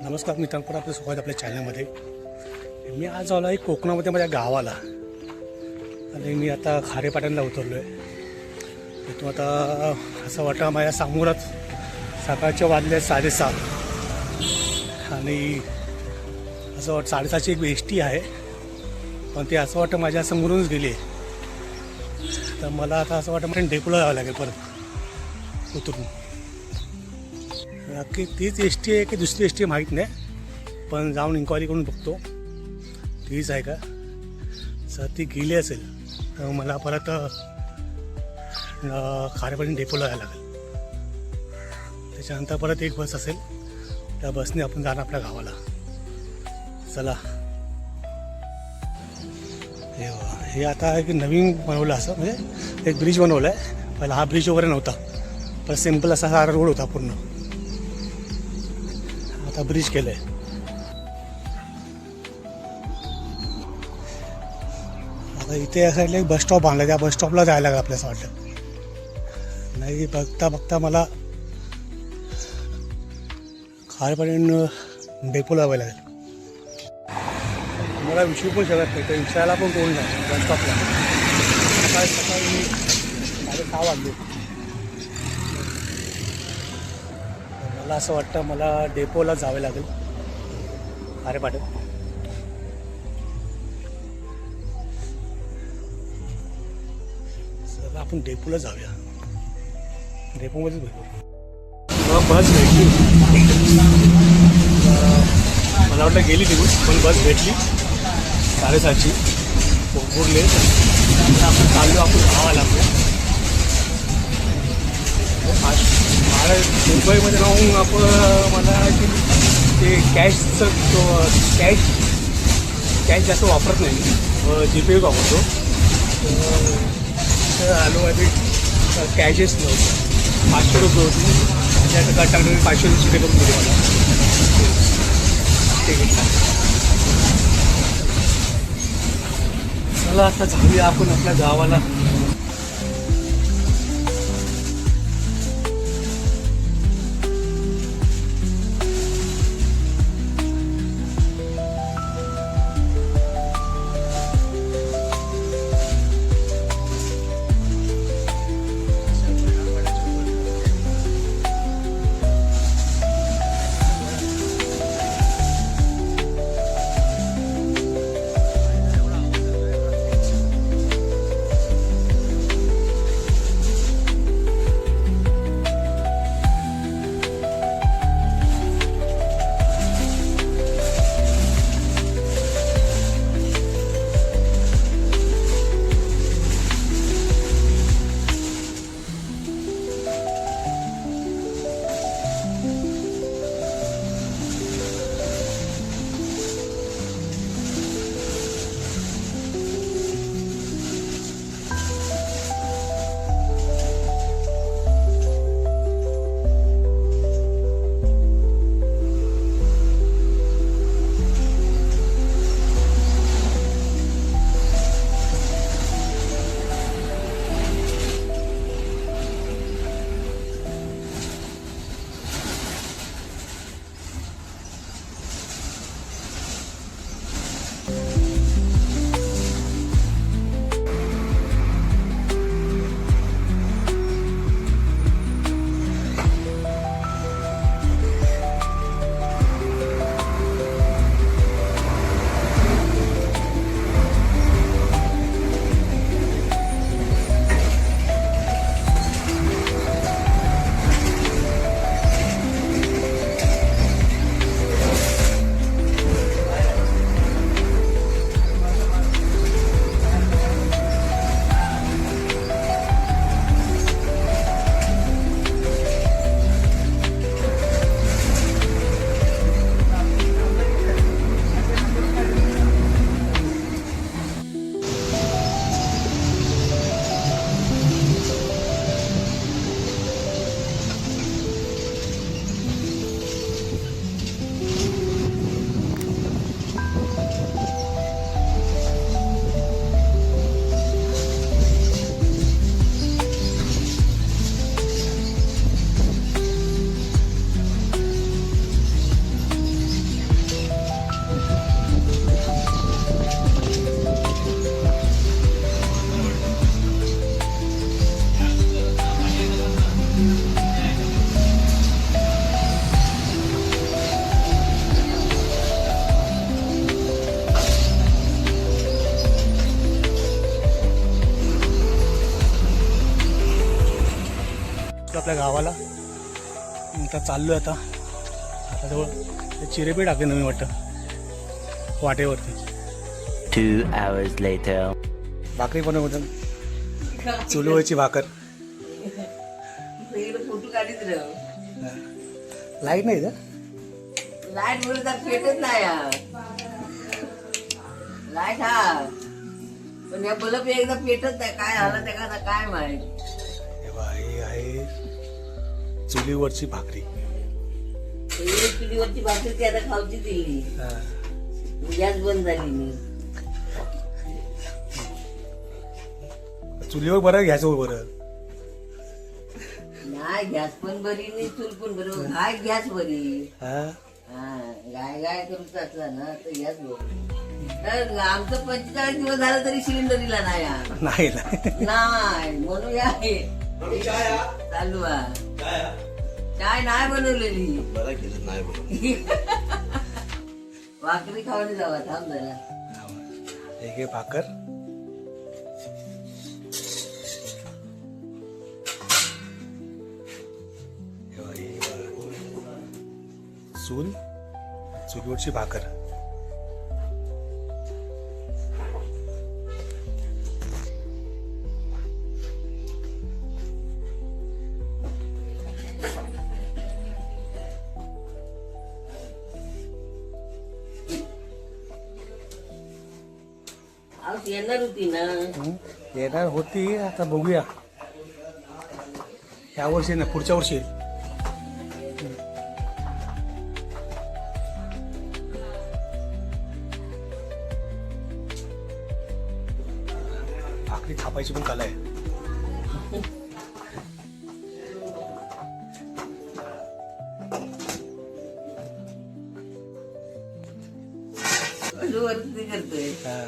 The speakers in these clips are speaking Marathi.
नमस्कार मित्रांनो, आपलं स्वागत आपल्या चॅनलमध्ये. मी आज आलो आहे कोकणामध्ये माझ्या गावाला आणि मी आता खारेपाटणला उतरलो आहे. तिथून आता असं वाटतं माझ्या समोरच सकाळच्या वाजले 6:30 आणि असं वाटतं 6:30ची एक एस टी आहे, पण ते असं वाटतं माझ्या समोरूनच गेली. तर मला आता असं वाटतं मला डेपोला जावं लागेल परत उतरून. नक्की तीच एस टी आहे की दुसरी एस टी माहीत नाही, पण जाऊन इन्क्वायरी करून बघतो तीच आहे का. सर ती गेली असेल तर मला परत खारेपाटण डेपोला जायला लागेल. त्याच्यानंतर परत एक बस असेल, त्या बसने आपण जाणार आपल्या गावाला. चला. हे आता एक नवीन बनवलं असं, म्हणजे एक ब्रिज बनवलं आहे. पहिला हा ब्रिज वगैरे नव्हता, पण सिम्पल असा सारा रोड होता पूर्ण. आता ब्रिज केलं आहे. आता इथे या साईडला एक बस स्टॉप बांधला, त्या बस स्टॉपला जायला लागेल आपल्याला असं वाटतं. नाही बघता बघता मला खारेपाटण डेपोला जावं लागेल. मला विचारू पण शकत नाही, तर विचारायला पण कोण नाही बस स्टॉपला. सकाळी 6:30 वाजले. मला असं वाटतं मला डेपोला जावे लागेल खारेपाटण. चला आपण डेपोला जाऊया. डेपोमध्येच भेटू. मला बस भेटली, मला वाटलं गेली निघून, पण बस भेटली 6:30ची कोल्हापूरले. आपण चाललो आपण गावाला. मला मुंबईमध्ये राहून आपण मला ते कॅशचं कॅश जास्त वापरत नाही, जीपे वापरतो. तर आलो आहे कॅशच नव्हतं. 500 रुपये होती, त्याचं टाकून 500 रुपये करून दिले मला. चला आता जाऊया आपण आपल्या गावाला. आपल्या गावाला. आता चाललो आता. आता जवळ चिरेबी टाकले नवीन वाटतं वाटेवरती. 2 hours later. भाकरी बनवतात, चुलीवरची भाकर. फोटो काढीत राह. लाईट नाही का? लाईट बोलत पेटत नाही लाईट हा, पण या बल्ब एकदा पेटत नाही. काय झालं त्या का काय माहित. हे बघा, ही आहे चुलीवरची भाकरी. चुलीवरची भाकरी ती आता खाऊची दिली. हा. गॅस बंद झाली मी. चुलीवर बरं घ्यायचं बरं. नाही गॅस पण बरी नाही चूल पण बरी. काय गॅस बरी. हा. हा गाय गाय करून टाकला ना तर गॅस बरी. तर आमचं 45 दिवस झालं तरी सिलेंडरीला नाही नाही नाही म्हणून आहे चालू चाय नाही बनवलेली. भाकरी खाऊन जावा. थांब जरा. एक आहे भाकर. चूल, चुलीवरची भाकर. आज येणार होती ना. येणार होती, आता बघूया. ह्या वर्षी ना पुढच्या वर्षी येईल. भाकरी थापायची पण कला आहे. वरती करतोय. हा.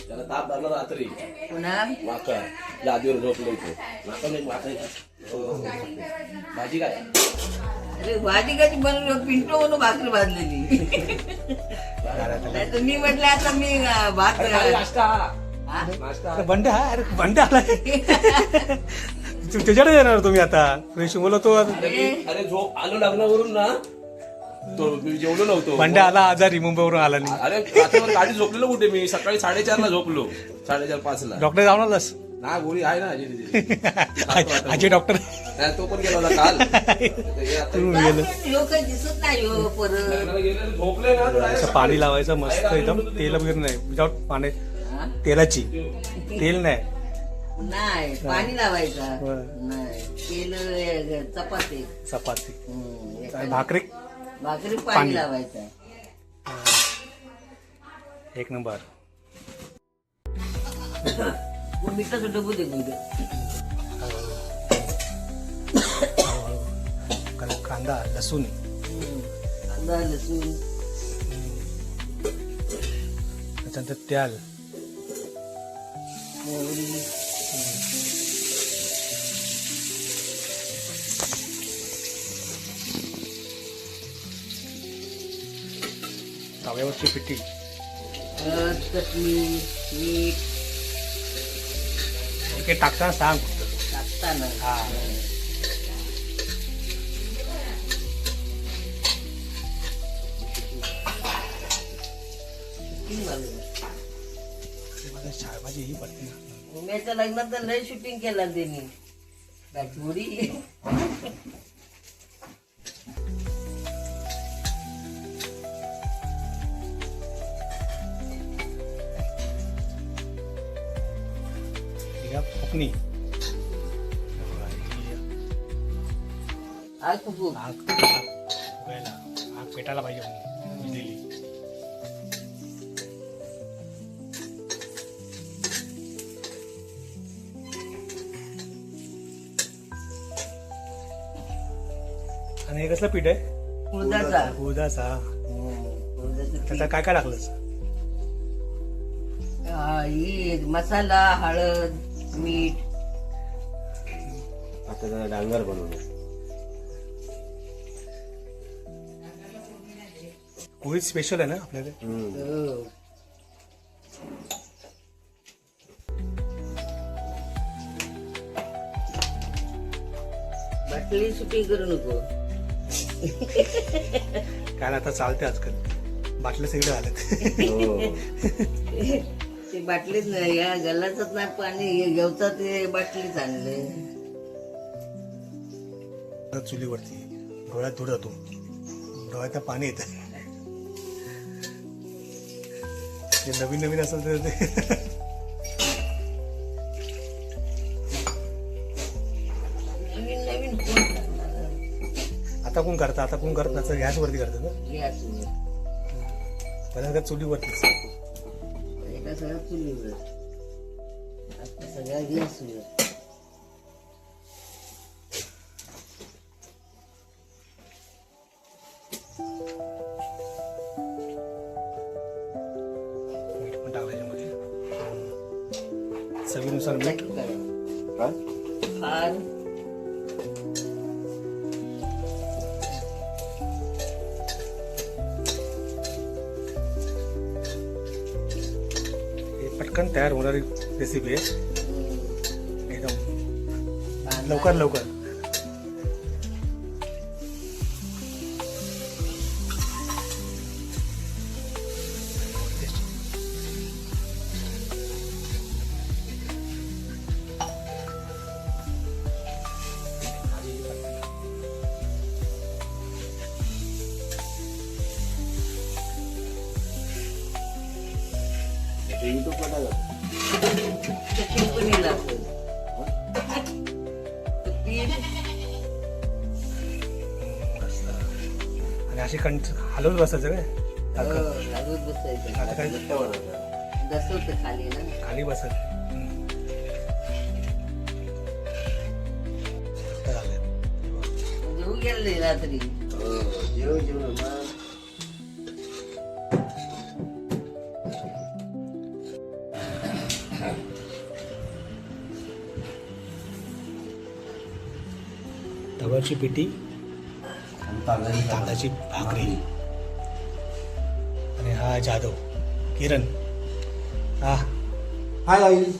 त्याला ताप धरला रात्री पुन्हा माका लादीवर झोपलो इथे. माका नाही माका भाजी काय अरे भाजी कशी बनवली. पिंटो म्हणून भाकरी भाजलेली. नाही तर मी म्हटलं आता मी भात नाश्ता हा? नाश्ता अरे बंड्या, अरे बंड्या आलाय. त्याच्याकडे येणार तुम्ही आता. फ्रेश बोला तो. अरे झोप आलो लग्नावरून ना, तो मी जेवलो नव्हतो. बंड्या आला आजारी, मुंबईवरून आला नाही. अरे रात्रभर गाडी झोपलेलो कुठे मी. सकाळी 4:30 ला झोपलो. 4:30-5 ला. डॉक्टर जाऊन आलास? ना गोळी आहे ना अजय डॉक्टर. तो पण गेला होता काल. तुम्ही गेलं. लोक दिसत नाही हो परत. लग्नाला गेले, झोपले ना तो direct असं पाणी लावायचं मस्त एकदम. तेल वगैरे नाही, विदाउट पाणी. हा? तेलाची, तेल नाही. नाही पाणी लावायचा बरं. नाही. तेल चपाती. चपाती हम्म. भाकरी भाकरी पाणी. पाणी लावायचं. एक नंबर. मिठाचं डबू दे गुड. कांदा, लसूण, कांदा लसूण त्याच्यानंतर तेल, मोहरी तव्यावरची पिठी, हळद चटणी मीठ हे टाकताना सांग. टाकताना. हा. माझी ही पडते ना. उमेच्या लग्नात तर लय शूटिंग केलं त्यांनी. काय थोडी. फुकणी आग फुकू. आग फुगायला, आग पेटायला पाहिजे म्हणून दिली. आणि हे कसलं पीठ आहे? उडदाचा. उडदाचा. उडदाचं त्याचा काय काय टाकलंस? ही मसाला, हळद, मीठ. आता जरा डांगर बनवलं. कोळी स्पेशल आहे ना आपल्याकडे. हो. बाटली सुटी करू नको. काय आता चालते आजकाल, बाटल्या सगळे आलेत. ते बाटलीच नाही, या गल्लाच नाही पाणी घेवता ते बाटलीच आणले. चुलीवरती डोळ्यात धूर जातो, डोळ्यात पाणी येत. ते नवीन नवीन असेल तर ते नवीन नवीन कोण करणार? आता कोण करता, आता कोण करत नाही, गॅसवरती करतात ना. गॅसवर. पहिल्यांदा चुलीवरतीच. पहिला सगळं चुलीवर, आता सगळ्या गॅसवर. मीठ पण टाकायचं मध्ये, चवीनुसार मीठ. काय? फार हे पटकन तयार होणारी रेसिपी आहे एकदम लवकर लवकर. युट्यूबला टाका. चिंपणी लागतं. पीठ आणि असे हलवत बसायचं काय, लागत बसायचं. आता काय दसवतं खाली ना. खाली बसायचं. आता झालंय. जेवू गेले रात्री. जेवण मग तव्याची पिठी, तांदळाची भाकरी. आणि हा जाधव किरण. हा हाय गाईज,